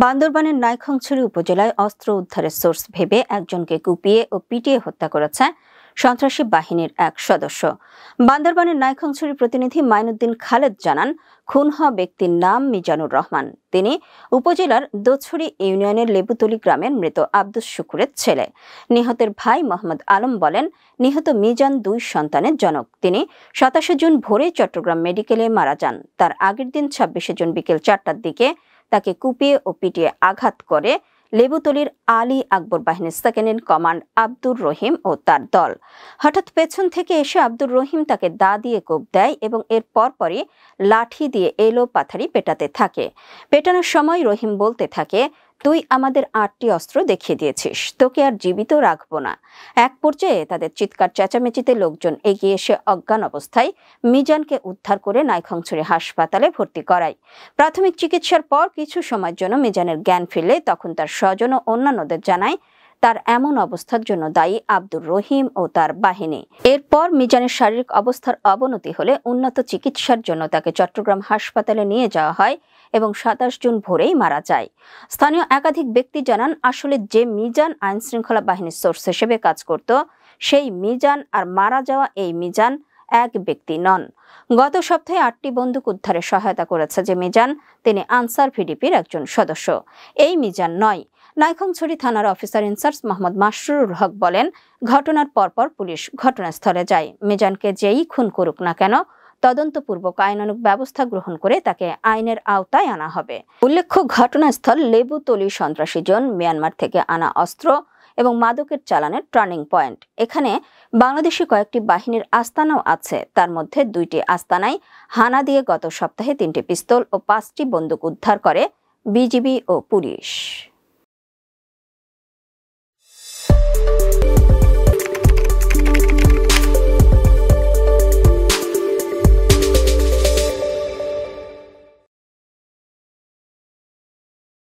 বান্দরবানের নাইক্ষ্যংছড়ি উপজেলায় অস্ত্র উদ্ধারের সোর্স ভেবে একজনকে কুপিয়ে ও পিটিয়ে হত্যা করেছে সন্ত্রাসী বাহিনীর এক সদস্য। বান্দরবানের নাইক্ষ্যংছড়ির প্রতিনিধি মাইনুদ্দিন খালেদ জানান, খুন হওয়া ব্যক্তির নাম মিজানুর রহমান। তিনি উপজেলার দোছড়ি ইউনিয়নের লেবুতলী গ্রামের মৃত আব্দুস শুকুরের ছেলে। নিহতের ভাই মোহাম্মদ আলম বলেন, নিহত মিজান 2 সন্তানের জনক। তিনি 27 জুন ভোরে চট্টগ্রাম মেডিকেলে মারা যান। তার আগের দিন 26 জুন বিকেল 4টার দিকে তাকে কুপিয়ে ও পিটিয়ে আঘাত করে লেবুতলীর আলী আকবর বাহিনীর second in command Abdur Rahim ও তার দল। হঠাৎ পেছন থেকে এসে আব্দুর রহিম তাকে দা দিয়ে কোপ দেয় এবং এর পরপরই লাঠি দিয়ে এলো পাথারি পেটাতে থাকে। পেটানোর সময় রহিম বলতে থাকে, তুই আমাদের 8টি অস্ত্র দেখিয়ে দিয়েছিস, তোকে আর জীবিত রাখবো না। এক পর্যায়ে তাদের চিৎকার চেঁচামেচিতে লোকজন এগিয়ে এসে অজ্ঞান অবস্থায় মিজানকে উদ্ধার করে নাইক্ষ্যংছড়ি হাসপাতালে ভর্তি করায়। প্রাথমিক চিকিৎসার পর কিছু সময়ের জন্য মিজানের জ্ঞান ফিরলে তখন তার স্বজন ও অন্যান্যদের জানায় তার এমন অবস্থার জন্য দায়ী আব্দুর রহিম ও তার বাহিনী। এরপর মিজানের শারীরিক অবস্থার অবনতি হলে উন্নত চিকিৎসার জন্য তাকে চট্টগ্রাম হাসপাতালে নিয়ে যাওয়া হয় এবং 27 জুন ভোরেই মারা যায়। স্থানীয় একাধিক ব্যক্তি জানান, আসলে যে মিজান আইন শৃঙ্খলা বাহিনীর সোর্স হিসেবে কাজ করত, সেই মিজান আর মারা যাওয়া এই মিজান এক ব্যক্তি নন। গত সপ্তাহে 8টি বন্দুক উদ্ধারে সহায়তা করেছে যে মিজান, তিনি আনসার ভিডিপির একজন সদস্য। এই মিজান নয়। নাইক্ষ্যংছড়ি থানার অফিসার ইনচার্জ মোহাম্মদ মাসরুর হক বলেন, ঘটনার পরপর পুলিশ ঘটনাস্থলে যায়। মিজানকে যেই খুন করুক না কেন, তদন্তপূর্বক আইনানুগ ব্যবস্থা গ্রহণ করে তাকে আইনের আওতায় আনা হবে। উল্লেখ্য, ঘটনাস্থল লেবুতলী সন্ত্রাসী জোন, মিয়ানমার থেকে আনা অস্ত্র এবং মাদকের চালানের টার্নিং পয়েন্ট। এখানে বাংলাদেশি কয়েকটি বাহিনীর আস্তানাও আছে। তার মধ্যে 2টি আস্তানায় হানা দিয়ে গত সপ্তাহে 3টি পিস্তল ও 5টি বন্দুক উদ্ধার করে বিজিবি ও পুলিশ।